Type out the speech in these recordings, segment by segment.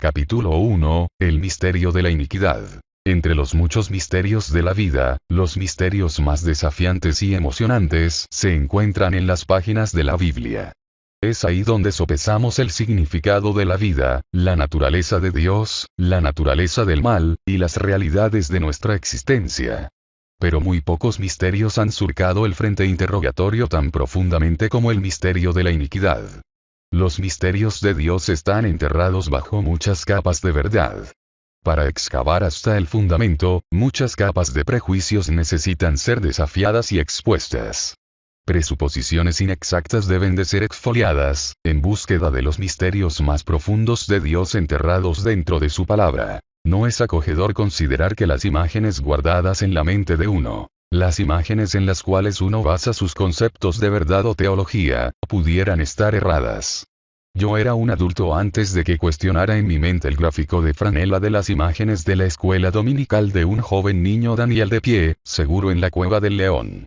Capítulo 1, El misterio de la iniquidad. Entre los muchos misterios de la vida, los misterios más desafiantes y emocionantes se encuentran en las páginas de la Biblia. Es ahí donde sopesamos el significado de la vida, la naturaleza de Dios, la naturaleza del mal, y las realidades de nuestra existencia. Pero muy pocos misterios han surcado el frente interrogatorio tan profundamente como el misterio de la iniquidad. Los misterios de Dios están enterrados bajo muchas capas de verdad. Para excavar hasta el fundamento, muchas capas de prejuicios necesitan ser desafiadas y expuestas. Presuposiciones inexactas deben de ser exfoliadas, en búsqueda de los misterios más profundos de Dios enterrados dentro de su palabra. No es acogedor considerar que las imágenes guardadas en la mente de uno, las imágenes en las cuales uno basa sus conceptos de verdad o teología, pudieran estar erradas. Yo era un adulto antes de que cuestionara en mi mente el gráfico de franela de las imágenes de la escuela dominical de un joven niño Daniel de pie, seguro en la cueva del león.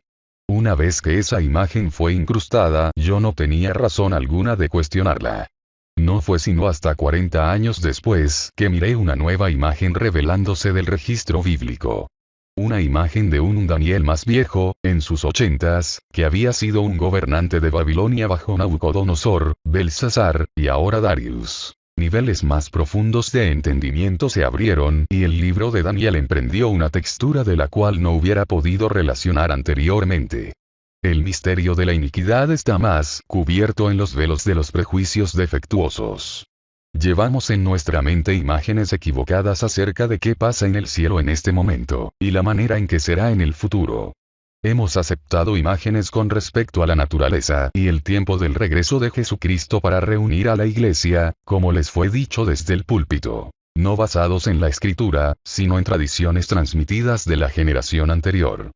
Una vez que esa imagen fue incrustada, yo no tenía razón alguna de cuestionarla. No fue sino hasta 40 años después que miré una nueva imagen revelándose del registro bíblico. Una imagen de un Daniel más viejo, en sus 80s, que había sido un gobernante de Babilonia bajo Nabucodonosor, Belsasar, y ahora Darius. Niveles más profundos de entendimiento se abrieron, y el libro de Daniel emprendió una textura de la cual no hubiera podido relacionar anteriormente. El misterio de la iniquidad está más cubierto en los velos de los prejuicios defectuosos. Llevamos en nuestra mente imágenes equivocadas acerca de qué pasa en el cielo en este momento, y la manera en que será en el futuro. Hemos aceptado imágenes con respecto a la naturaleza y el tiempo del regreso de Jesucristo para reunir a la iglesia, como les fue dicho desde el púlpito, no basados en la escritura, sino en tradiciones transmitidas de la generación anterior.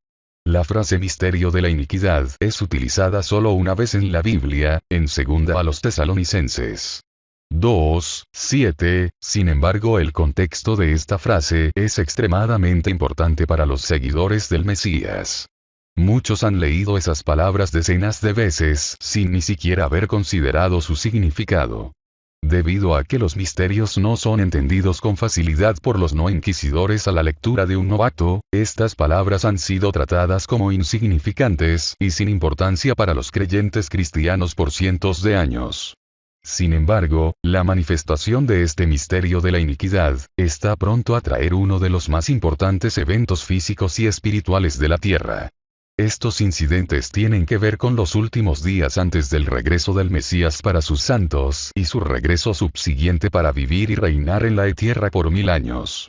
La frase misterio de la iniquidad es utilizada solo una vez en la Biblia, en 2 a los Tesalonicenses 2:7, sin embargo el contexto de esta frase es extremadamente importante para los seguidores del Mesías. Muchos han leído esas palabras decenas de veces sin ni siquiera haber considerado su significado. Debido a que los misterios no son entendidos con facilidad por los no inquisidores a la lectura de un novato, estas palabras han sido tratadas como insignificantes y sin importancia para los creyentes cristianos por cientos de años. Sin embargo, la manifestación de este misterio de la iniquidad está pronto a traer uno de los más importantes eventos físicos y espirituales de la tierra. Estos incidentes tienen que ver con los últimos días antes del regreso del Mesías para sus santos y su regreso subsiguiente para vivir y reinar en la tierra por 1000 años.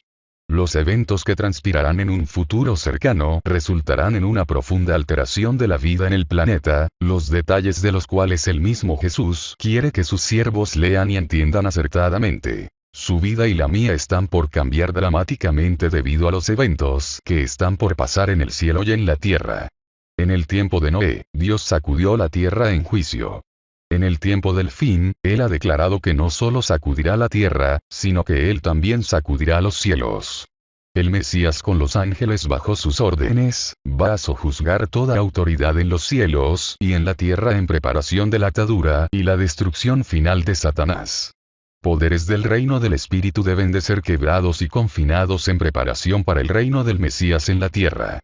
Los eventos que transpirarán en un futuro cercano resultarán en una profunda alteración de la vida en el planeta, los detalles de los cuales el mismo Jesús quiere que sus siervos lean y entiendan acertadamente. Su vida y la mía están por cambiar dramáticamente debido a los eventos que están por pasar en el cielo y en la tierra. En el tiempo de Noé, Dios sacudió la tierra en juicio. En el tiempo del fin, Él ha declarado que no solo sacudirá la tierra, sino que Él también sacudirá los cielos. El Mesías con los ángeles bajo sus órdenes, va a sojuzgar toda autoridad en los cielos y en la tierra en preparación de la atadura y la destrucción final de Satanás. Poderes del reino del Espíritu deben de ser quebrados y confinados en preparación para el reino del Mesías en la tierra.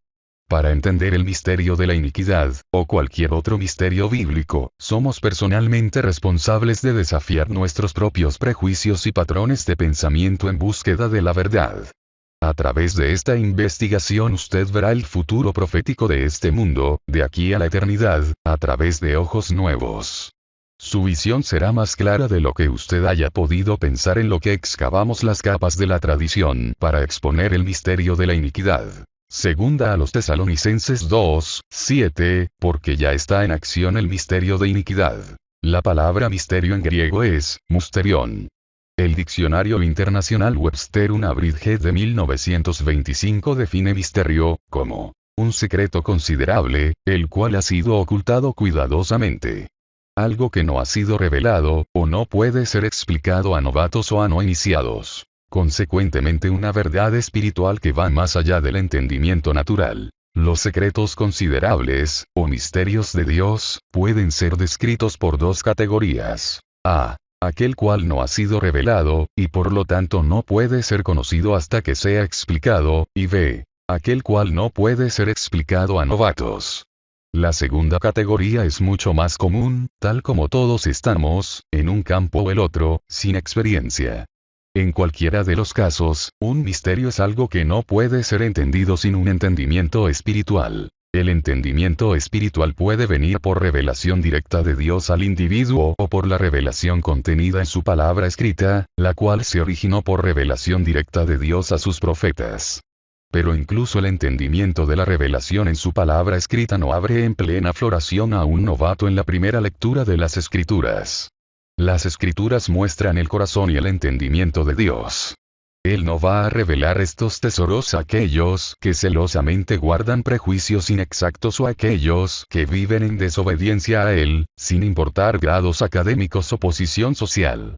Para entender el misterio de la iniquidad, o cualquier otro misterio bíblico, somos personalmente responsables de desafiar nuestros propios prejuicios y patrones de pensamiento en búsqueda de la verdad. A través de esta investigación usted verá el futuro profético de este mundo, de aquí a la eternidad, a través de ojos nuevos. Su visión será más clara de lo que usted haya podido pensar en lo que excavamos las capas de la tradición para exponer el misterio de la iniquidad. 2 a los Tesalonicenses 2:7, porque ya está en acción el misterio de iniquidad. La palabra misterio en griego es mysterion. El Diccionario Internacional Webster Unabridged de 1925 define misterio como un secreto considerable, el cual ha sido ocultado cuidadosamente. Algo que no ha sido revelado, o no puede ser explicado a novatos o a no iniciados. Consecuentemente una verdad espiritual que va más allá del entendimiento natural. Los secretos considerables, o misterios de Dios, pueden ser descritos por dos categorías. A. aquel cual no ha sido revelado, y por lo tanto no puede ser conocido hasta que sea explicado, y b. aquel cual no puede ser explicado a novatos. La segunda categoría es mucho más común, tal como todos estamos, en un campo o el otro, sin experiencia. En cualquiera de los casos, un misterio es algo que no puede ser entendido sin un entendimiento espiritual. El entendimiento espiritual puede venir por revelación directa de Dios al individuo o por la revelación contenida en su palabra escrita, la cual se originó por revelación directa de Dios a sus profetas. Pero incluso el entendimiento de la revelación en su palabra escrita no abre en plena floración a un novato en la primera lectura de las Escrituras. Las Escrituras muestran el corazón y el entendimiento de Dios. Él no va a revelar estos tesoros a aquellos que celosamente guardan prejuicios inexactos o a aquellos que viven en desobediencia a Él, sin importar grados académicos o posición social.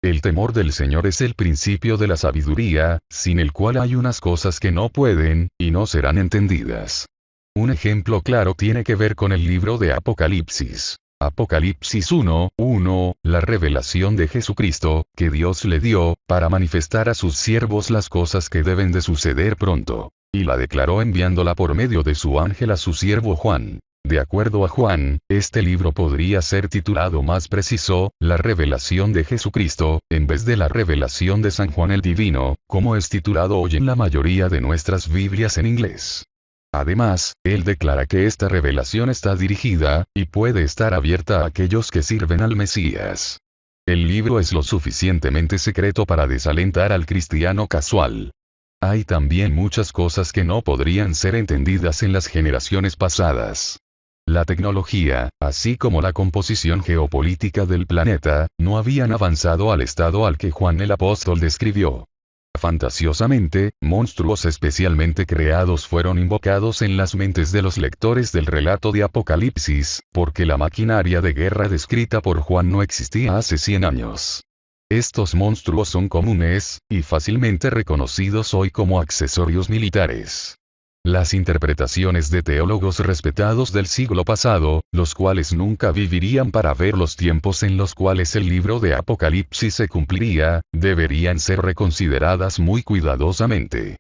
El temor del Señor es el principio de la sabiduría, sin el cual hay unas cosas que no pueden, y no serán entendidas. Un ejemplo claro tiene que ver con el libro de Apocalipsis. Apocalipsis 1:1, la revelación de Jesucristo, que Dios le dio, para manifestar a sus siervos las cosas que deben de suceder pronto. Y la declaró enviándola por medio de su ángel a su siervo Juan. De acuerdo a Juan, este libro podría ser titulado más preciso, la revelación de Jesucristo, en vez de la revelación de San Juan el Divino, como es titulado hoy en la mayoría de nuestras Biblias en inglés. Además, él declara que esta revelación está dirigida, y puede estar abierta a aquellos que sirven al Mesías. El libro es lo suficientemente secreto para desalentar al cristiano casual. Hay también muchas cosas que no podrían ser entendidas en las generaciones pasadas. La tecnología, así como la composición geopolítica del planeta, no habían avanzado al estado al que Juan el Apóstol describió. Fantasiosamente, monstruos especialmente creados fueron invocados en las mentes de los lectores del relato de Apocalipsis, porque la maquinaria de guerra descrita por Juan no existía hace 100 años. Estos monstruos son comunes, y fácilmente reconocidos hoy como accesorios militares. Las interpretaciones de teólogos respetados del siglo pasado, los cuales nunca vivirían para ver los tiempos en los cuales el libro de Apocalipsis se cumpliría, deberían ser reconsideradas muy cuidadosamente.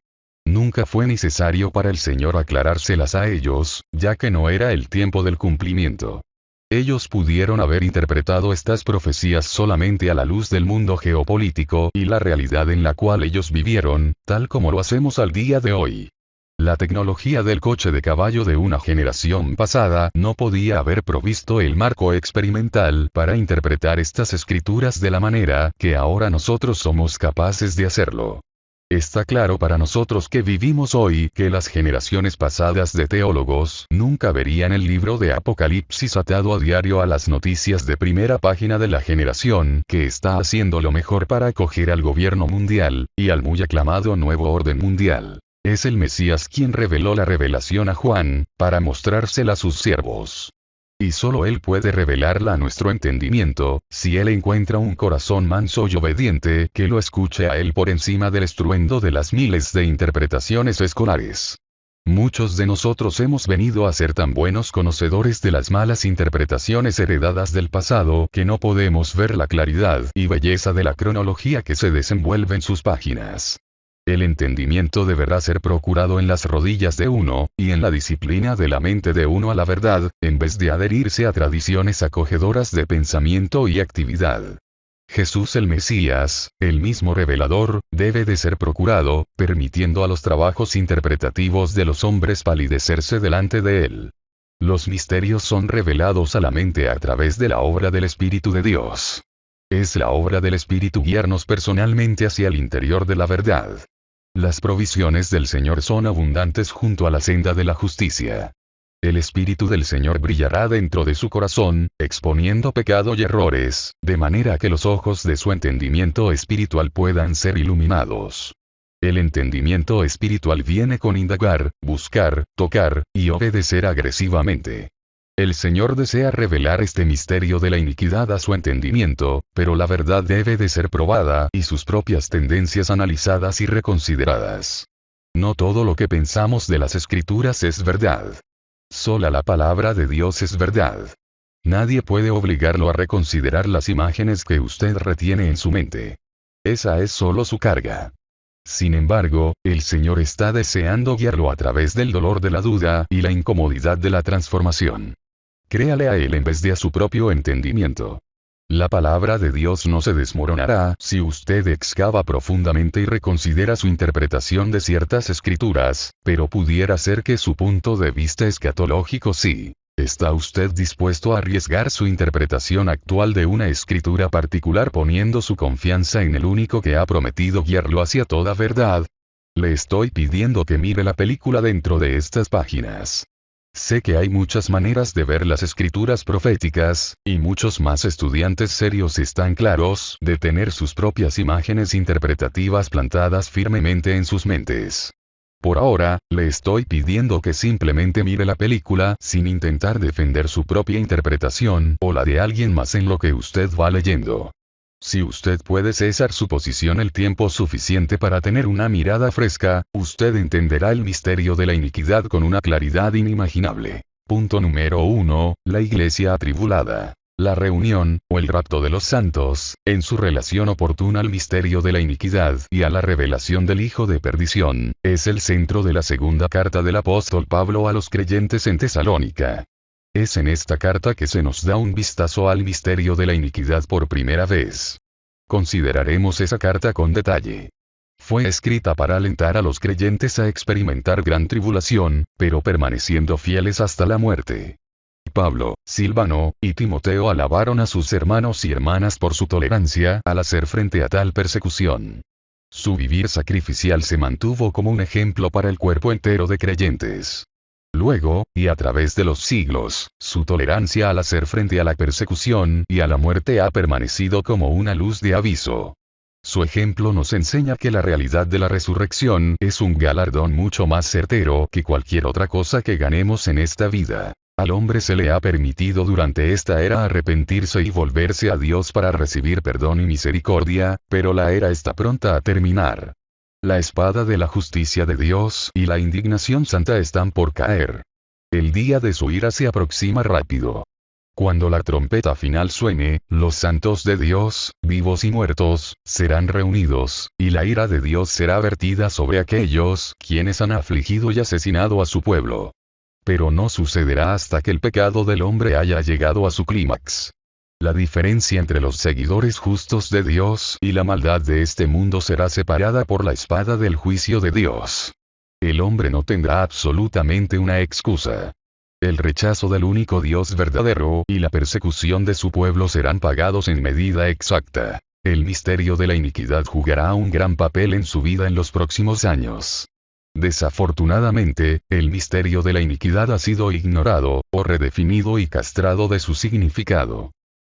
Nunca fue necesario para el Señor aclarárselas a ellos, ya que no era el tiempo del cumplimiento. Ellos pudieron haber interpretado estas profecías solamente a la luz del mundo geopolítico y la realidad en la cual ellos vivieron, tal como lo hacemos al día de hoy. La tecnología del coche de caballo de una generación pasada no podía haber provisto el marco experimental para interpretar estas escrituras de la manera que ahora nosotros somos capaces de hacerlo. Está claro para nosotros que vivimos hoy que las generaciones pasadas de teólogos nunca verían el libro de Apocalipsis atado a diario a las noticias de primera página de la generación que está haciendo lo mejor para acoger al gobierno mundial, y al muy aclamado nuevo orden mundial. Es el Mesías quien reveló la revelación a Juan, para mostrársela a sus siervos. Y solo Él puede revelarla a nuestro entendimiento, si Él encuentra un corazón manso y obediente que lo escuche a Él por encima del estruendo de las miles de interpretaciones escolares. Muchos de nosotros hemos venido a ser tan buenos conocedores de las malas interpretaciones heredadas del pasado que no podemos ver la claridad y belleza de la cronología que se desenvuelve en sus páginas. El entendimiento deberá ser procurado en las rodillas de uno, y en la disciplina de la mente de uno a la verdad, en vez de adherirse a tradiciones acogedoras de pensamiento y actividad. Jesús el Mesías, el mismo revelador, debe de ser procurado, permitiendo a los trabajos interpretativos de los hombres palidecerse delante de él. Los misterios son revelados a la mente a través de la obra del Espíritu de Dios. Es la obra del Espíritu guiarnos personalmente hacia el interior de la verdad. Las provisiones del Señor son abundantes junto a la senda de la justicia. El Espíritu del Señor brillará dentro de su corazón, exponiendo pecado y errores, de manera que los ojos de su entendimiento espiritual puedan ser iluminados. El entendimiento espiritual viene con indagar, buscar, tocar, y obedecer agresivamente. El Señor desea revelar este misterio de la iniquidad a su entendimiento, pero la verdad debe de ser probada y sus propias tendencias analizadas y reconsideradas. No todo lo que pensamos de las Escrituras es verdad. Sola la palabra de Dios es verdad. Nadie puede obligarlo a reconsiderar las imágenes que usted retiene en su mente. Esa es solo su carga. Sin embargo, el Señor está deseando guiarlo a través del dolor de la duda y la incomodidad de la transformación. Créale a Él en vez de a su propio entendimiento. La palabra de Dios no se desmoronará si usted excava profundamente y reconsidera su interpretación de ciertas escrituras, pero pudiera ser que su punto de vista escatológico sí. ¿Está usted dispuesto a arriesgar su interpretación actual de una escritura particular poniendo su confianza en el único que ha prometido guiarlo hacia toda verdad? Le estoy pidiendo que mire la película dentro de estas páginas. Sé que hay muchas maneras de ver las escrituras proféticas, y muchos más estudiantes serios están claros de tener sus propias imágenes interpretativas plantadas firmemente en sus mentes. Por ahora, le estoy pidiendo que simplemente mire la película sin intentar defender su propia interpretación o la de alguien más en lo que usted va leyendo. Si usted puede cesar su posición el tiempo suficiente para tener una mirada fresca, usted entenderá el misterio de la iniquidad con una claridad inimaginable. Punto número 1. La iglesia atribulada. La reunión, o el rapto de los santos, en su relación oportuna al misterio de la iniquidad y a la revelación del Hijo de Perdición, es el centro de la segunda carta del apóstol Pablo a los creyentes en Tesalónica. Es en esta carta que se nos da un vistazo al misterio de la iniquidad por primera vez. Consideraremos esa carta con detalle. Fue escrita para alentar a los creyentes a experimentar gran tribulación, pero permaneciendo fieles hasta la muerte. Pablo, Silvano, y Timoteo alabaron a sus hermanos y hermanas por su tolerancia al hacer frente a tal persecución. Su vivir sacrificial se mantuvo como un ejemplo para el cuerpo entero de creyentes. Luego, y a través de los siglos, su tolerancia al hacer frente a la persecución y a la muerte ha permanecido como una luz de aviso. Su ejemplo nos enseña que la realidad de la resurrección es un galardón mucho más certero que cualquier otra cosa que ganemos en esta vida. Al hombre se le ha permitido durante esta era arrepentirse y volverse a Dios para recibir perdón y misericordia, pero la era está pronta a terminar. La espada de la justicia de Dios y la indignación santa están por caer. El día de su ira se aproxima rápido. Cuando la trompeta final suene, los santos de Dios, vivos y muertos, serán reunidos, y la ira de Dios será vertida sobre aquellos quienes han afligido y asesinado a su pueblo. Pero no sucederá hasta que el pecado del hombre haya llegado a su clímax. La diferencia entre los seguidores justos de Dios y la maldad de este mundo será separada por la espada del juicio de Dios. El hombre no tendrá absolutamente una excusa. El rechazo del único Dios verdadero y la persecución de su pueblo serán pagados en medida exacta. El misterio de la iniquidad jugará un gran papel en su vida en los próximos años. Desafortunadamente, el misterio de la iniquidad ha sido ignorado, o redefinido y castrado de su significado.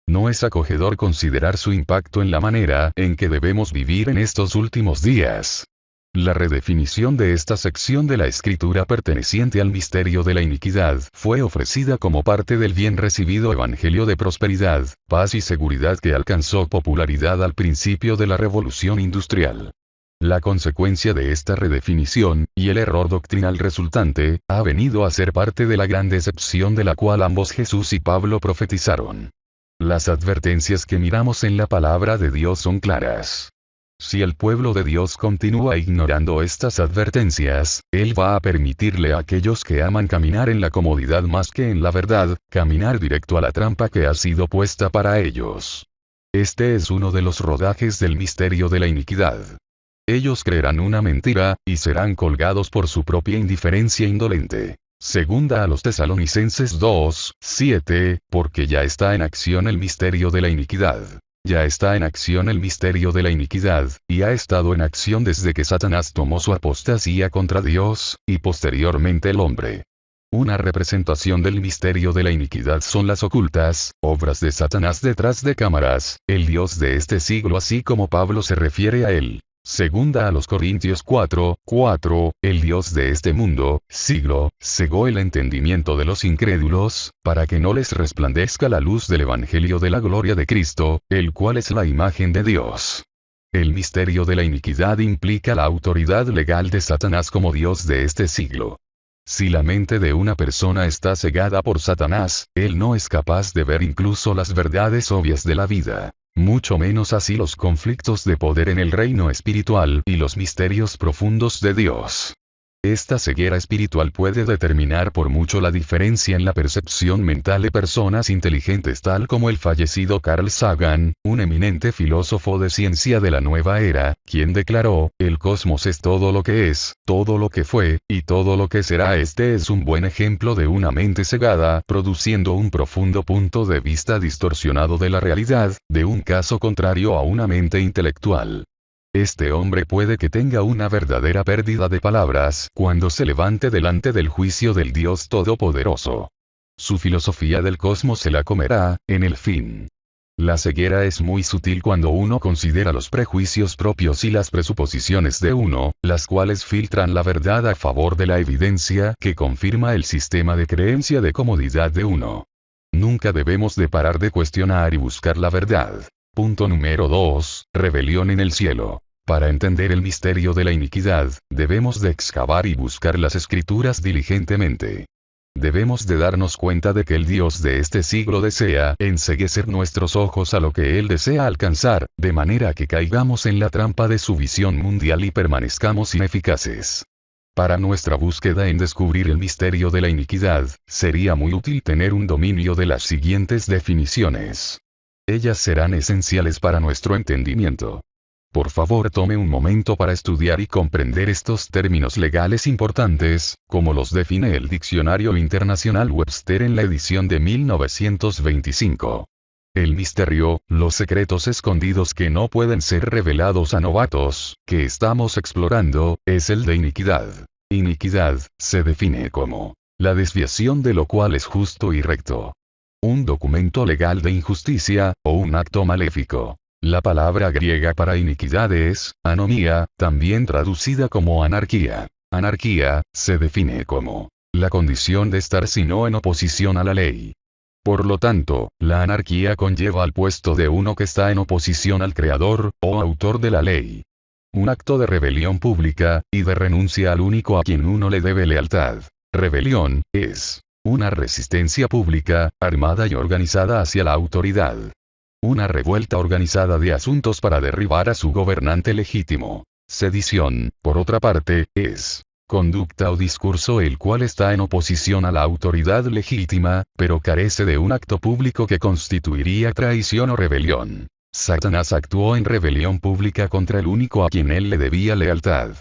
No es acogedor considerar su impacto en la manera en que debemos vivir en estos últimos días. La redefinición de esta sección de la escritura perteneciente al misterio de la iniquidad fue ofrecida como parte del bien recibido evangelio de prosperidad, paz y seguridad que alcanzó popularidad al principio de la revolución industrial. La consecuencia de esta redefinición, y el error doctrinal resultante, ha venido a ser parte de la gran decepción de la cual ambos Jesús y Pablo profetizaron. Las advertencias que miramos en la palabra de Dios son claras. Si el pueblo de Dios continúa ignorando estas advertencias, Él va a permitirle a aquellos que aman caminar en la comodidad más que en la verdad, caminar directo a la trampa que ha sido puesta para ellos. Este es uno de los rodajes del misterio de la iniquidad. Ellos creerán una mentira, y serán colgados por su propia indiferencia indolente. Segunda a los Tesalonicenses 2:7, porque ya está en acción el misterio de la iniquidad. Ya está en acción el misterio de la iniquidad, y ha estado en acción desde que Satanás tomó su apostasía contra Dios, y posteriormente el hombre. Una representación del misterio de la iniquidad son las ocultas obras de Satanás detrás de cámaras, el Dios de este siglo así como Pablo se refiere a él. Segunda a los Corintios 4:4, el Dios de este mundo, siglo, cegó el entendimiento de los incrédulos, para que no les resplandezca la luz del Evangelio de la gloria de Cristo, el cual es la imagen de Dios. El misterio de la iniquidad implica la autoridad legal de Satanás como Dios de este siglo. Si la mente de una persona está cegada por Satanás, él no es capaz de ver incluso las verdades obvias de la vida. Mucho menos así los conflictos de poder en el reino espiritual y los misterios profundos de Dios. Esta ceguera espiritual puede determinar por mucho la diferencia en la percepción mental de personas inteligentes tal como el fallecido Carl Sagan, un eminente filósofo de ciencia de la nueva era, quien declaró, el cosmos es todo lo que es, todo lo que fue, y todo lo que será. Este es un buen ejemplo de una mente cegada, produciendo un profundo punto de vista distorsionado de la realidad, de un caso contrario a una mente intelectual. Este hombre puede que tenga una verdadera pérdida de palabras cuando se levante delante del juicio del Dios Todopoderoso. Su filosofía del cosmos se la comerá, en el fin. La ceguera es muy sutil cuando uno considera los prejuicios propios y las presuposiciones de uno, las cuales filtran la verdad a favor de la evidencia que confirma el sistema de creencia de comodidad de uno. Nunca debemos de parar de cuestionar y buscar la verdad. Punto número 2. Rebelión en el cielo. Para entender el misterio de la iniquidad, debemos de excavar y buscar las escrituras diligentemente. Debemos de darnos cuenta de que el Dios de este siglo desea enceguecer nuestros ojos a lo que Él desea alcanzar, de manera que caigamos en la trampa de su visión mundial y permanezcamos ineficaces. Para nuestra búsqueda en descubrir el misterio de la iniquidad, sería muy útil tener un dominio de las siguientes definiciones. Ellas serán esenciales para nuestro entendimiento. Por favor, tome un momento para estudiar y comprender estos términos legales importantes, como los define el Diccionario Internacional Webster en la edición de 1925. El misterio, los secretos escondidos que no pueden ser revelados a novatos, que estamos explorando, es el de iniquidad. Iniquidad, se define como la desviación de lo cual es justo y recto. Un documento legal de injusticia, o un acto maléfico. La palabra griega para iniquidad es, anomía, también traducida como anarquía. Anarquía, se define como la condición de estar sino en oposición a la ley. Por lo tanto, la anarquía conlleva al puesto de uno que está en oposición al creador, o autor de la ley. Un acto de rebelión pública, y de renuncia al único a quien uno le debe lealtad. Rebelión, es una resistencia pública, armada y organizada hacia la autoridad. Una revuelta organizada de asuntos para derribar a su gobernante legítimo. Sedición, por otra parte, es conducta o discurso el cual está en oposición a la autoridad legítima, pero carece de un acto público que constituiría traición o rebelión. Satanás actuó en rebelión pública contra el único a quien él le debía lealtad.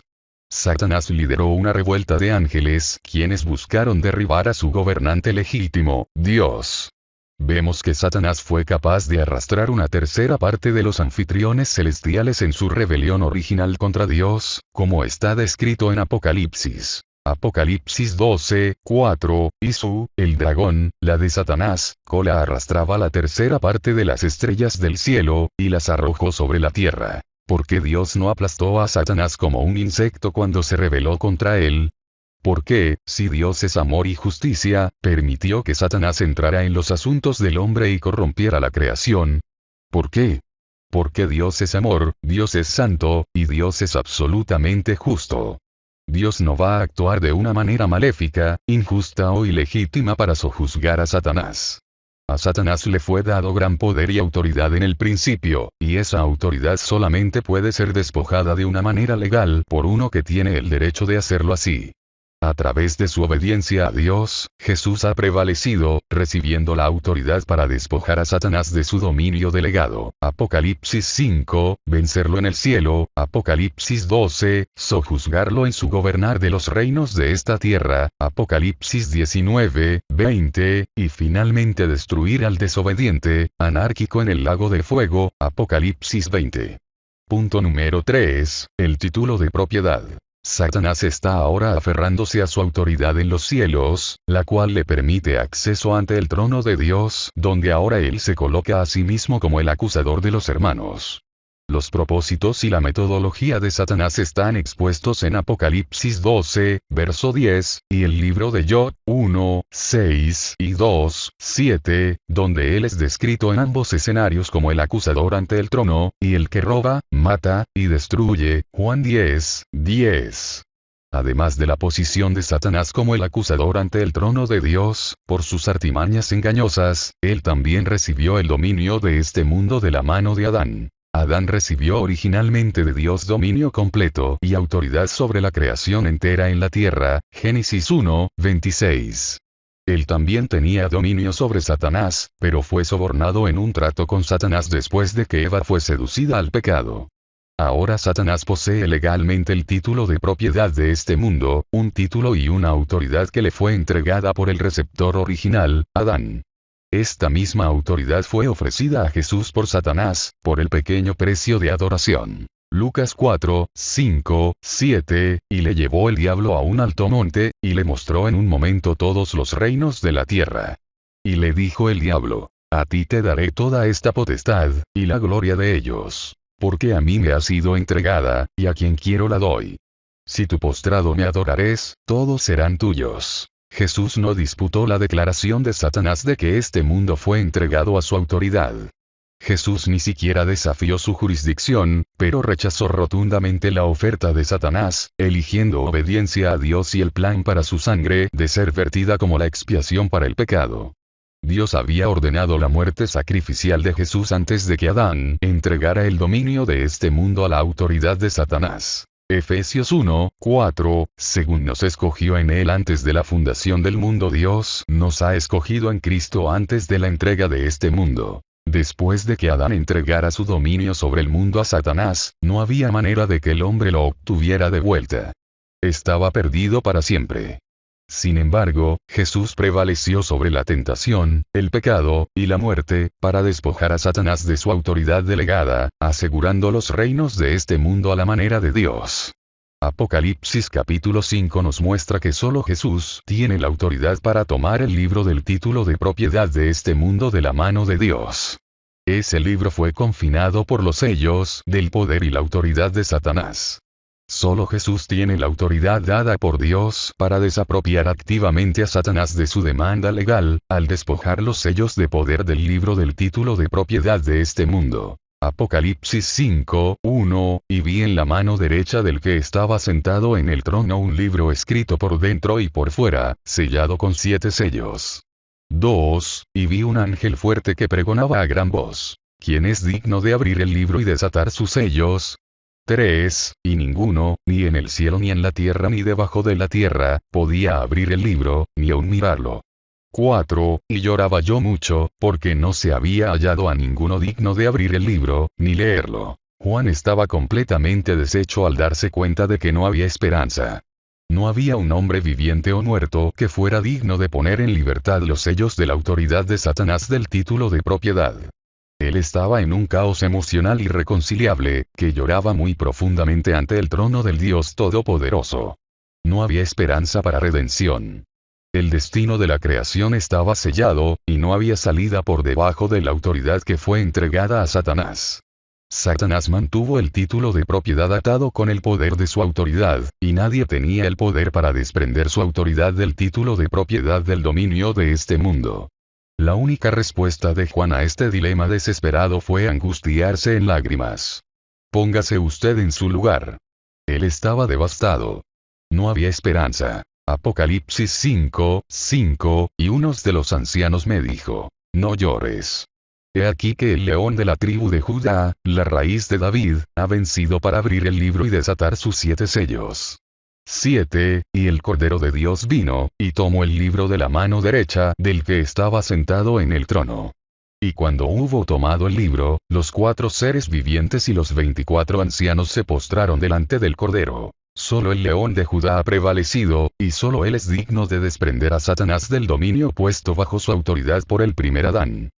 Satanás lideró una revuelta de ángeles, quienes buscaron derribar a su gobernante legítimo, Dios. Vemos que Satanás fue capaz de arrastrar una tercera parte de los anfitriones celestiales en su rebelión original contra Dios, como está descrito en Apocalipsis. Apocalipsis 12:4, y el dragón, la de Satanás, cola arrastraba la tercera parte de las estrellas del cielo, y las arrojó sobre la tierra. ¿Por qué Dios no aplastó a Satanás como un insecto cuando se rebeló contra él? ¿Por qué, si Dios es amor y justicia, permitió que Satanás entrara en los asuntos del hombre y corrompiera la creación? ¿Por qué? Porque Dios es amor, Dios es santo, y Dios es absolutamente justo. Dios no va a actuar de una manera maléfica, injusta o ilegítima para sojuzgar a Satanás. A Satanás le fue dado gran poder y autoridad en el principio, y esa autoridad solamente puede ser despojada de una manera legal por uno que tiene el derecho de hacerlo así. A través de su obediencia a Dios, Jesús ha prevalecido, recibiendo la autoridad para despojar a Satanás de su dominio delegado. Apocalipsis 5, vencerlo en el cielo. Apocalipsis 12, sojuzgarlo en su gobernar de los reinos de esta tierra. Apocalipsis 19, 20, y finalmente destruir al desobediente, anárquico en el lago de fuego. Apocalipsis 20. Punto número 3, el título de propiedad. Satanás está ahora aferrándose a su autoridad en los cielos, la cual le permite acceso ante el trono de Dios, donde ahora él se coloca a sí mismo como el acusador de los hermanos. Los propósitos y la metodología de Satanás están expuestos en Apocalipsis 12, verso 10, y el libro de Job 1, 6 y 2, 7, donde él es descrito en ambos escenarios como el acusador ante el trono, y el que roba, mata, y destruye. Juan 10, 10. Además de la posición de Satanás como el acusador ante el trono de Dios, por sus artimañas engañosas, él también recibió el dominio de este mundo de la mano de Adán. Adán recibió originalmente de Dios dominio completo y autoridad sobre la creación entera en la tierra, Génesis 1, 26. Él también tenía dominio sobre Satanás, pero fue sobornado en un trato con Satanás después de que Eva fue seducida al pecado. Ahora Satanás posee legalmente el título de propiedad de este mundo, un título y una autoridad que le fue entregada por el receptor original, Adán. Esta misma autoridad fue ofrecida a Jesús por Satanás, por el pequeño precio de adoración. Lucas 4, 5, 7, y le llevó el diablo a un alto monte, y le mostró en un momento todos los reinos de la tierra. Y le dijo el diablo: a ti te daré toda esta potestad, y la gloria de ellos. Porque a mí me ha sido entregada, y a quien quiero la doy. Si tu postrado me adorares, todos serán tuyos. Jesús no disputó la declaración de Satanás de que este mundo fue entregado a su autoridad. Jesús ni siquiera desafió su jurisdicción, pero rechazó rotundamente la oferta de Satanás, eligiendo obediencia a Dios y el plan para su sangre de ser vertida como la expiación para el pecado. Dios había ordenado la muerte sacrificial de Jesús antes de que Adán entregara el dominio de este mundo a la autoridad de Satanás. Efesios 1, 4, según nos escogió en él antes de la fundación del mundo, Dios nos ha escogido en Cristo antes de la entrega de este mundo. Después de que Adán entregara su dominio sobre el mundo a Satanás, no había manera de que el hombre lo obtuviera de vuelta. Estaba perdido para siempre. Sin embargo, Jesús prevaleció sobre la tentación, el pecado, y la muerte, para despojar a Satanás de su autoridad delegada, asegurando los reinos de este mundo a la manera de Dios. Apocalipsis capítulo 5 nos muestra que solo Jesús tiene la autoridad para tomar el libro del título de propiedad de este mundo de la mano de Dios. Ese libro fue confinado por los sellos del poder y la autoridad de Satanás. Solo Jesús tiene la autoridad dada por Dios para desapropiar activamente a Satanás de su demanda legal, al despojar los sellos de poder del libro del título de propiedad de este mundo. Apocalipsis 5, 1, y vi en la mano derecha del que estaba sentado en el trono un libro escrito por dentro y por fuera, sellado con 7 sellos. 2, y vi un ángel fuerte que pregonaba a gran voz: ¿quién es digno de abrir el libro y desatar sus sellos? 3, y ninguno, ni en el cielo ni en la tierra ni debajo de la tierra, podía abrir el libro, ni aun mirarlo. 4, y lloraba yo mucho, porque no se había hallado a ninguno digno de abrir el libro, ni leerlo. Juan estaba completamente deshecho al darse cuenta de que no había esperanza. No había un hombre viviente o muerto que fuera digno de poner en libertad los sellos de la autoridad de Satanás del título de propiedad. Él estaba en un caos emocional irreconciliable, que lloraba muy profundamente ante el trono del Dios Todopoderoso. No había esperanza para redención. El destino de la creación estaba sellado, y no había salida por debajo de la autoridad que fue entregada a Satanás. Satanás mantuvo el título de propiedad atado con el poder de su autoridad, y nadie tenía el poder para desprender su autoridad del título de propiedad del dominio de este mundo. La única respuesta de Juan a este dilema desesperado fue angustiarse en lágrimas. Póngase usted en su lugar. Él estaba devastado. No había esperanza. Apocalipsis 5, 5, y uno de los ancianos me dijo: no llores. He aquí que el león de la tribu de Judá, la raíz de David, ha vencido para abrir el libro y desatar sus 7 sellos. 7, y el Cordero de Dios vino, y tomó el libro de la mano derecha del que estaba sentado en el trono. Y cuando hubo tomado el libro, los 4 seres vivientes y los 24 ancianos se postraron delante del Cordero. Solo el león de Judá ha prevalecido, y solo él es digno de desprender a Satanás del dominio puesto bajo su autoridad por el primer Adán.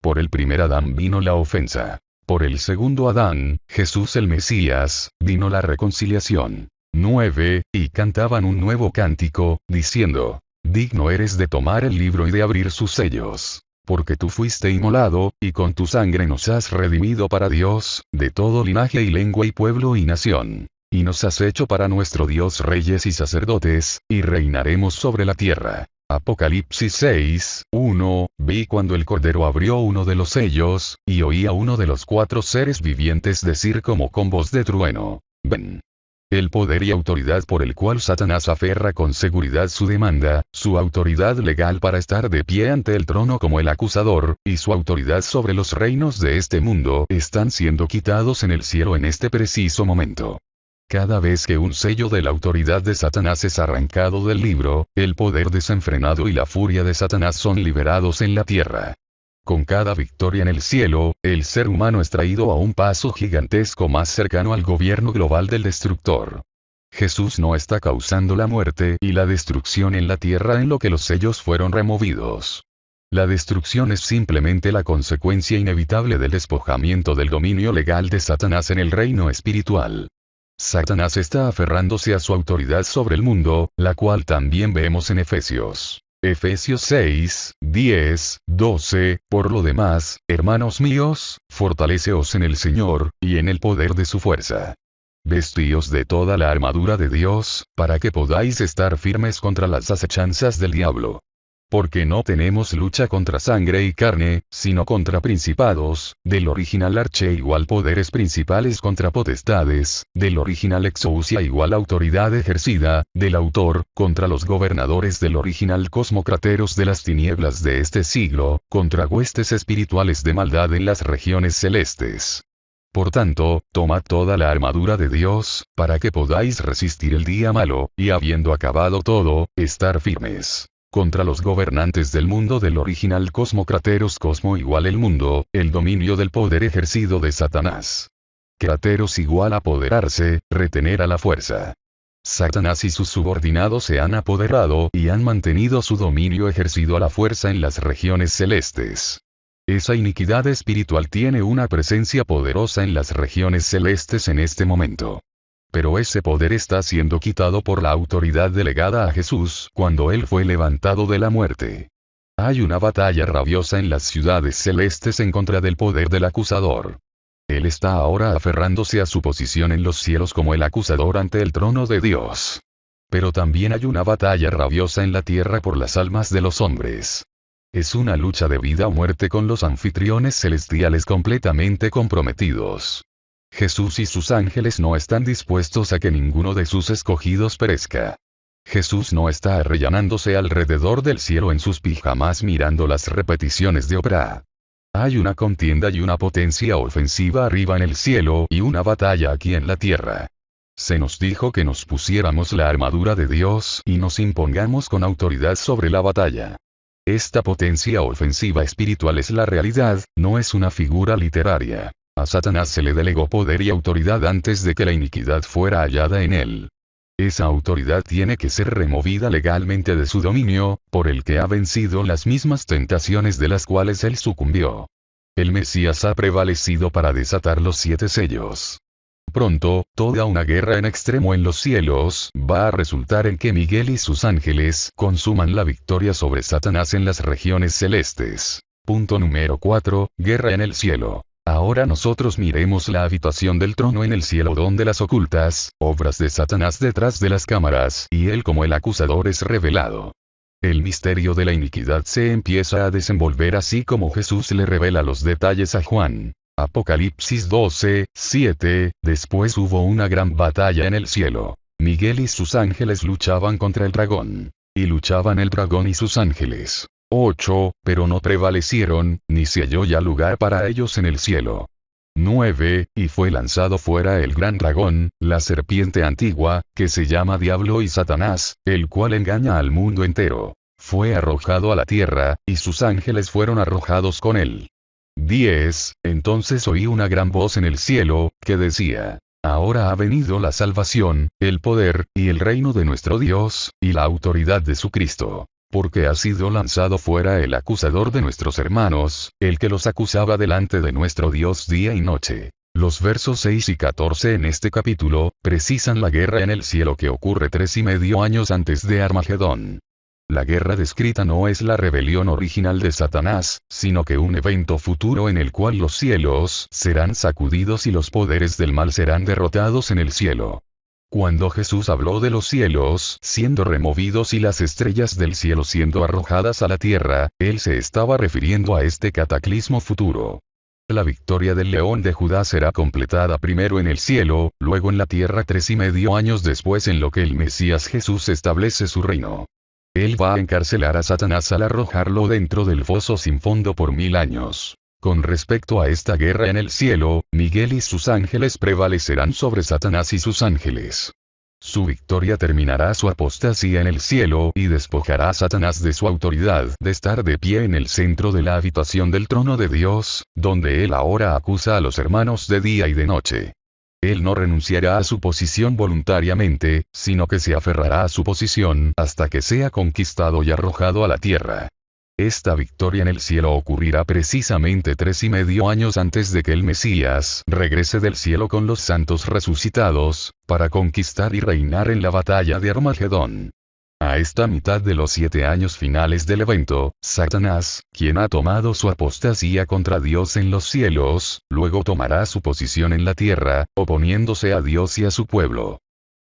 Por el primer Adán vino la ofensa. Por el segundo Adán, Jesús el Mesías, vino la reconciliación. 9, y cantaban un nuevo cántico, diciendo: digno eres de tomar el libro y de abrir sus sellos. Porque tú fuiste inmolado, y con tu sangre nos has redimido para Dios, de todo linaje y lengua y pueblo y nación. Y nos has hecho para nuestro Dios reyes y sacerdotes, y reinaremos sobre la tierra. Apocalipsis 6, 1, vi cuando el Cordero abrió uno de los sellos, y oí a uno de los 4 seres vivientes decir como con voz de trueno: ven. El poder y autoridad por el cual Satanás aferra con seguridad su demanda, su autoridad legal para estar de pie ante el trono como el acusador, y su autoridad sobre los reinos de este mundo, están siendo quitados en el cielo en este preciso momento. Cada vez que un sello de la autoridad de Satanás es arrancado del libro, el poder desenfrenado y la furia de Satanás son liberados en la tierra. Con cada victoria en el cielo, el ser humano es traído a un paso gigantesco más cercano al gobierno global del destructor. Jesús no está causando la muerte y la destrucción en la tierra en lo que los sellos fueron removidos. La destrucción es simplemente la consecuencia inevitable del despojamiento del dominio legal de Satanás en el reino espiritual. Satanás está aferrándose a su autoridad sobre el mundo, la cual también vemos en Efesios. Efesios 6, 10, 12, por lo demás, hermanos míos, fortaleceos en el Señor, y en el poder de su fuerza. Vestíos de toda la armadura de Dios, para que podáis estar firmes contra las acechanzas del diablo. Porque no tenemos lucha contra sangre y carne, sino contra principados, del original arche igual poderes principales contra potestades, del original exousia igual autoridad ejercida, del autor, contra los gobernadores del original cosmocrateros de las tinieblas de este siglo, contra huestes espirituales de maldad en las regiones celestes. Por tanto, tomad toda la armadura de Dios, para que podáis resistir el día malo, y habiendo acabado todo, estar firmes. Contra los gobernantes del mundo del original cosmocrateros cosmo igual el mundo, el dominio del poder ejercido de Satanás. Crateros igual apoderarse, retener a la fuerza. Satanás y sus subordinados se han apoderado y han mantenido su dominio ejercido a la fuerza en las regiones celestes. Esa iniquidad espiritual tiene una presencia poderosa en las regiones celestes en este momento. Pero ese poder está siendo quitado por la autoridad delegada a Jesús cuando Él fue levantado de la muerte. Hay una batalla rabiosa en las ciudades celestes en contra del poder del acusador. Él está ahora aferrándose a su posición en los cielos como el acusador ante el trono de Dios. Pero también hay una batalla rabiosa en la tierra por las almas de los hombres. Es una lucha de vida o muerte con los anfitriones celestiales completamente comprometidos. Jesús y sus ángeles no están dispuestos a que ninguno de sus escogidos perezca. Jesús no está arrellanándose alrededor del cielo en sus pijamas mirando las repeticiones de Oprah. Hay una contienda y una potencia ofensiva arriba en el cielo y una batalla aquí en la tierra. Se nos dijo que nos pusiéramos la armadura de Dios y nos impongamos con autoridad sobre la batalla. Esta potencia ofensiva espiritual es la realidad, no es una figura literaria. A Satanás se le delegó poder y autoridad antes de que la iniquidad fuera hallada en él. Esa autoridad tiene que ser removida legalmente de su dominio, por el que ha vencido las mismas tentaciones de las cuales él sucumbió. El Mesías ha prevalecido para desatar los 7 sellos. Pronto, toda una guerra en extremo en los cielos va a resultar en que Miguel y sus ángeles consuman la victoria sobre Satanás en las regiones celestes. Punto número 4, guerra en el cielo. Ahora nosotros miremos la habitación del trono en el cielo donde las ocultas obras de Satanás detrás de las cámaras y él como el acusador es revelado. El misterio de la iniquidad se empieza a desenvolver así como Jesús le revela los detalles a Juan. Apocalipsis 12, 7, después hubo una gran batalla en el cielo. Miguel y sus ángeles luchaban contra el dragón. Y luchaban el dragón y sus ángeles. 8, pero no prevalecieron, ni se halló ya lugar para ellos en el cielo. 9, y fue lanzado fuera el gran dragón, la serpiente antigua, que se llama Diablo y Satanás, el cual engaña al mundo entero. Fue arrojado a la tierra, y sus ángeles fueron arrojados con él. 10, entonces oí una gran voz en el cielo, que decía: Ahora ha venido la salvación, el poder, y el reino de nuestro Dios, y la autoridad de su Cristo. Porque ha sido lanzado fuera el acusador de nuestros hermanos, el que los acusaba delante de nuestro Dios día y noche. Los versos 6 y 14 en este capítulo, precisan la guerra en el cielo que ocurre 3,5 años antes de Armagedón. La guerra descrita no es la rebelión original de Satanás, sino que un evento futuro en el cual los cielos serán sacudidos y los poderes del mal serán derrotados en el cielo. Cuando Jesús habló de los cielos siendo removidos y las estrellas del cielo siendo arrojadas a la tierra, él se estaba refiriendo a este cataclismo futuro. La victoria del león de Judá será completada primero en el cielo, luego en la tierra 3,5 años después, en lo que el Mesías Jesús establece su reino. Él va a encarcelar a Satanás al arrojarlo dentro del foso sin fondo por 1000 años. Con respecto a esta guerra en el cielo, Miguel y sus ángeles prevalecerán sobre Satanás y sus ángeles. Su victoria terminará su apostasía en el cielo y despojará a Satanás de su autoridad de estar de pie en el centro de la habitación del trono de Dios, donde él ahora acusa a los hermanos de día y de noche. Él no renunciará a su posición voluntariamente, sino que se aferrará a su posición hasta que sea conquistado y arrojado a la tierra. Esta victoria en el cielo ocurrirá precisamente 3,5 años antes de que el Mesías regrese del cielo con los santos resucitados, para conquistar y reinar en la batalla de Armagedón. A esta mitad de los 7 años finales del evento, Satanás, quien ha tomado su apostasía contra Dios en los cielos, luego tomará su posición en la tierra, oponiéndose a Dios y a su pueblo.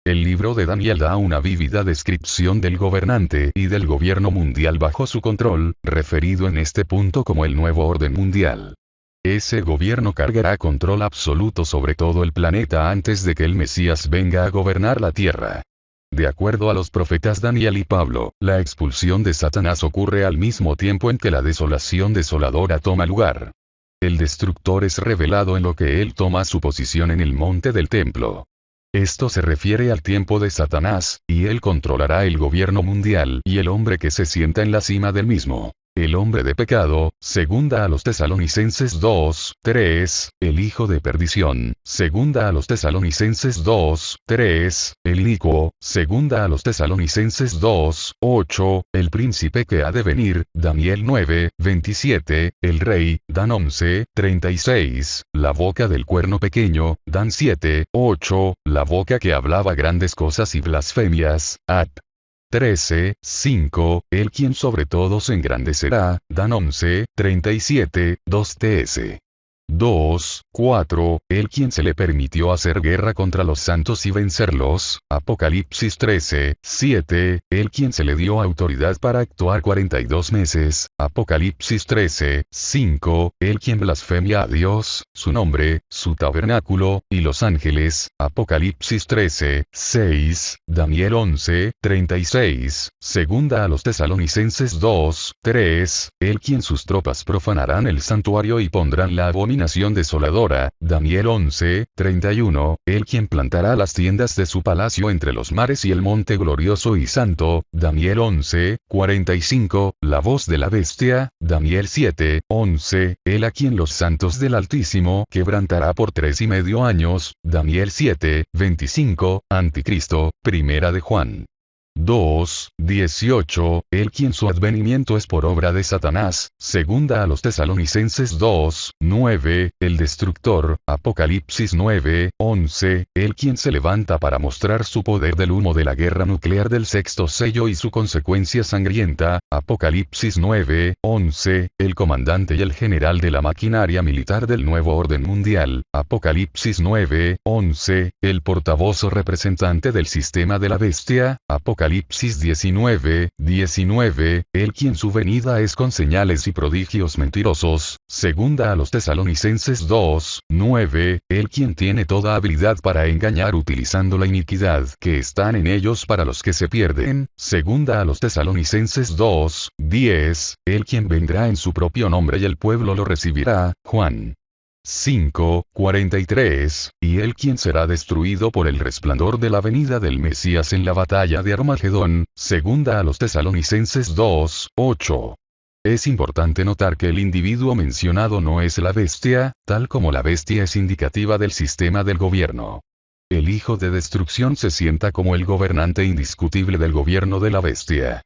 El libro de Daniel da una vívida descripción del gobernante y del gobierno mundial bajo su control, referido en este punto como el nuevo orden mundial. Ese gobierno cargará control absoluto sobre todo el planeta antes de que el Mesías venga a gobernar la tierra. De acuerdo a los profetas Daniel y Pablo, la expulsión de Satanás ocurre al mismo tiempo en que la desolación desoladora toma lugar. El destructor es revelado en lo que él toma su posición en el monte del templo. Esto se refiere al tiempo de Satanás, y él controlará el gobierno mundial y el hombre que se sienta en la cima del mismo. El hombre de pecado, segunda a los Tesalonicenses 2:3, el hijo de perdición, segunda a los Tesalonicenses 2:3, el inicuo, segunda a los Tesalonicenses 2:8, el príncipe que ha de venir, Daniel 9:27, el rey, Dan 11:36, la boca del cuerno pequeño, Dan 7:8, la boca que hablaba grandes cosas y blasfemias, At 13:5, el quien sobre todo se engrandecerá, Dan 11:37, 2ts. 2:4, el quien se le permitió hacer guerra contra los santos y vencerlos, Apocalipsis 13:7, el quien se le dio autoridad para actuar 42 meses, Apocalipsis 13:5, el quien blasfemia a Dios, su nombre, su tabernáculo, y los ángeles, Apocalipsis 13:6, Daniel 11:36, segunda a los Tesalonicenses 2:3, el quien sus tropas profanarán el santuario y pondrán la abominación desoladora, Daniel 11:31, el quien plantará las tiendas de su palacio entre los mares y el monte glorioso y santo, Daniel 11:45, la voz de la bestia, Daniel 7:11, él a quien los santos del Altísimo quebrantará por 3,5 años, Daniel 7:25, Anticristo, primera de Juan 2:18, el quien su advenimiento es por obra de Satanás, segunda a los Tesalonicenses 2:9, el destructor, Apocalipsis 9:11, el quien se levanta para mostrar su poder del humo de la guerra nuclear del sexto sello y su consecuencia sangrienta, Apocalipsis 9:11, el comandante y el general de la maquinaria militar del nuevo orden mundial, Apocalipsis 9:11, el portavoz o representante del sistema de la bestia, Apocalipsis 19:19, el quien su venida es con señales y prodigios mentirosos, segunda a los Tesalonicenses 2:9, el quien tiene toda habilidad para engañar utilizando la iniquidad que están en ellos para los que se pierden, segunda a los Tesalonicenses 2:10, el quien vendrá en su propio nombre y el pueblo lo recibirá, Juan 5:43, y él quien será destruido por el resplandor de la venida del Mesías en la batalla de Armagedón, segunda a los Tesalonicenses 2:8. Es importante notar que el individuo mencionado no es la bestia, tal como la bestia es indicativa del sistema del gobierno. El hijo de destrucción se sienta como el gobernante indiscutible del gobierno de la bestia.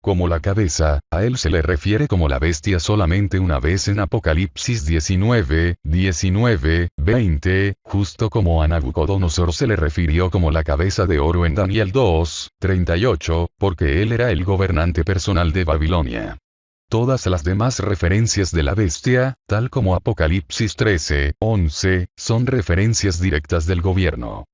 Como la cabeza, a él se le refiere como la bestia solamente una vez en Apocalipsis 19:19-20, justo como a Nabucodonosor se le refirió como la cabeza de oro en Daniel 2:38, porque él era el gobernante personal de Babilonia. Todas las demás referencias de la bestia, tal como Apocalipsis 13:11, son referencias directas del gobierno.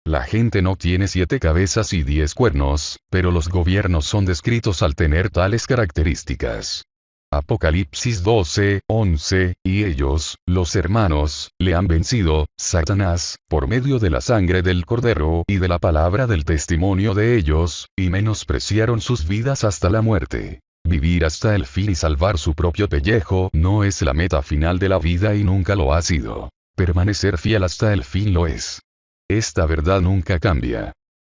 La gente no tiene 7 cabezas y 10 cuernos, pero los gobiernos son descritos al tener tales características. Apocalipsis 12:11, y ellos, los hermanos, le han vencido, Satanás, por medio de la sangre del Cordero y de la palabra del testimonio de ellos, y menospreciaron sus vidas hasta la muerte. Vivir hasta el fin y salvar su propio pellejo no es la meta final de la vida y nunca lo ha sido. Permanecer fiel hasta el fin lo es. Esta verdad nunca cambia.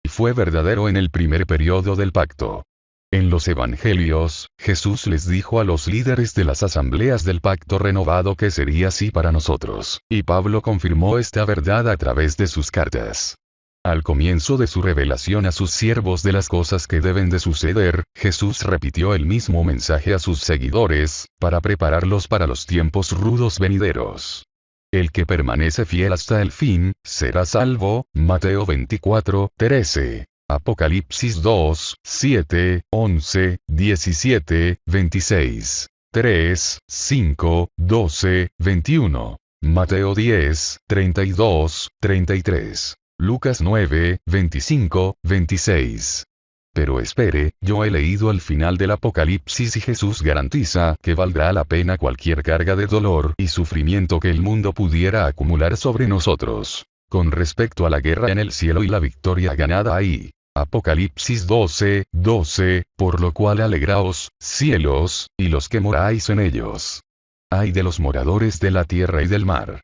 Y fue verdadero en el primer periodo del pacto. En los evangelios, Jesús les dijo a los líderes de las asambleas del pacto renovado que sería así para nosotros, y Pablo confirmó esta verdad a través de sus cartas. Al comienzo de su revelación a sus siervos de las cosas que deben de suceder, Jesús repitió el mismo mensaje a sus seguidores, para prepararlos para los tiempos rudos venideros. El que permanece fiel hasta el fin, será salvo, Mateo 24:13. Apocalipsis 2, 7, 11, 17, 26, 3, 5, 12, 21. Mateo 10, 32, 33. Lucas 9, 25, 26. Pero espere, yo he leído el final del Apocalipsis y Jesús garantiza que valdrá la pena cualquier carga de dolor y sufrimiento que el mundo pudiera acumular sobre nosotros. Con respecto a la guerra en el cielo y la victoria ganada ahí. Apocalipsis 12, 12, por lo cual alegraos, cielos, y los que moráis en ellos. Ay de los moradores de la tierra y del mar.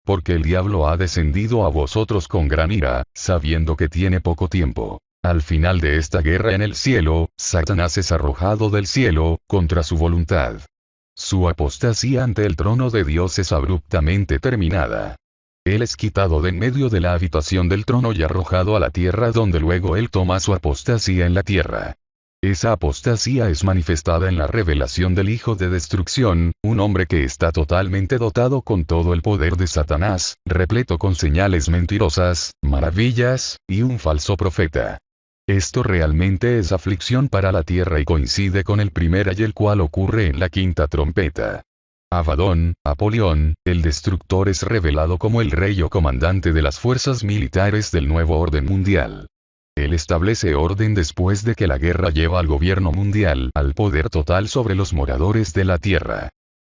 Porque el diablo ha descendido a vosotros con gran ira, sabiendo que tiene poco tiempo. Al final de esta guerra en el cielo, Satanás es arrojado del cielo, contra su voluntad. Su apostasía ante el trono de Dios es abruptamente terminada. Él es quitado de en medio de la habitación del trono y arrojado a la tierra donde luego él toma su apostasía en la tierra. Esa apostasía es manifestada en la revelación del Hijo de Destrucción, un hombre que está totalmente dotado con todo el poder de Satanás, repleto con señales mentirosas, maravillas, y un falso profeta. Esto realmente es aflicción para la tierra y coincide con el primer ay el cual ocurre en la quinta trompeta. Abadón, Apolión, el destructor es revelado como el rey o comandante de las fuerzas militares del nuevo orden mundial. Él establece orden después de que la guerra lleva al gobierno mundial al poder total sobre los moradores de la tierra.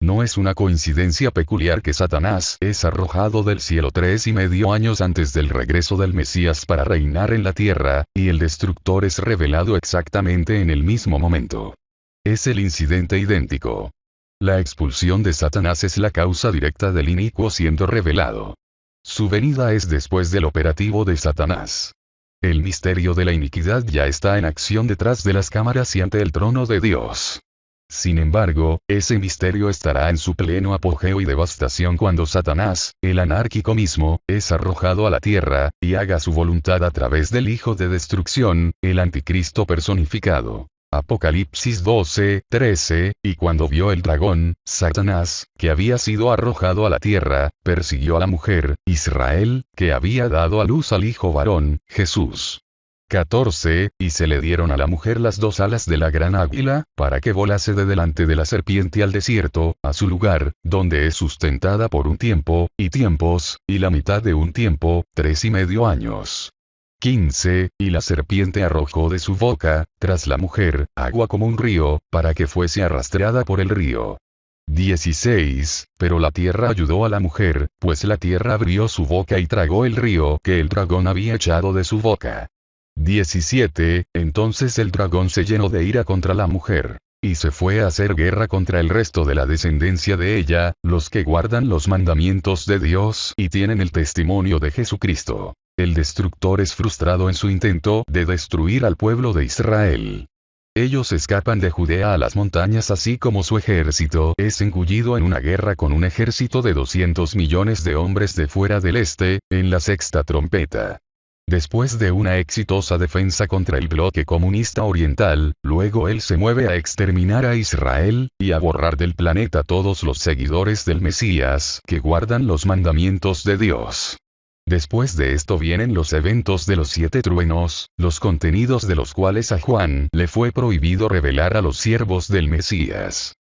No es una coincidencia peculiar que Satanás es arrojado del cielo 3,5 años antes del regreso del Mesías para reinar en la tierra, y el destructor es revelado exactamente en el mismo momento. Es el incidente idéntico. La expulsión de Satanás es la causa directa del inicuo siendo revelado. Su venida es después del operativo de Satanás. El misterio de la iniquidad ya está en acción detrás de las cámaras y ante el trono de Dios. Sin embargo, ese misterio estará en su pleno apogeo y devastación cuando Satanás, el anárquico mismo, es arrojado a la tierra, y haga su voluntad a través del Hijo de Destrucción, el anticristo personificado. Apocalipsis 12, 13, y cuando vio el dragón, Satanás, que había sido arrojado a la tierra, persiguió a la mujer, Israel, que había dado a luz al hijo varón, Jesús. 14, y se le dieron a la mujer las 2 alas de la gran águila, para que volase de delante de la serpiente al desierto, a su lugar, donde es sustentada por un tiempo, y tiempos, y la mitad de un tiempo, 3,5 años. 15, y la serpiente arrojó de su boca, tras la mujer, agua como un río, para que fuese arrastrada por el río. 16, pero la tierra ayudó a la mujer, pues la tierra abrió su boca y tragó el río que el dragón había echado de su boca. 17, entonces el dragón se llenó de ira contra la mujer, y se fue a hacer guerra contra el resto de la descendencia de ella, los que guardan los mandamientos de Dios y tienen el testimonio de Jesucristo. El destructor es frustrado en su intento de destruir al pueblo de Israel. Ellos escapan de Judea a las montañas así como su ejército es engullido en una guerra con un ejército de 200 millones de hombres de fuera del este, en la sexta trompeta. Después de una exitosa defensa contra el bloque comunista oriental, luego él se mueve a exterminar a Israel, y a borrar del planeta todos los seguidores del Mesías que guardan los mandamientos de Dios. Después de esto vienen los eventos de los 7 truenos, los contenidos de los cuales a Juan le fue prohibido revelar a los siervos del Mesías.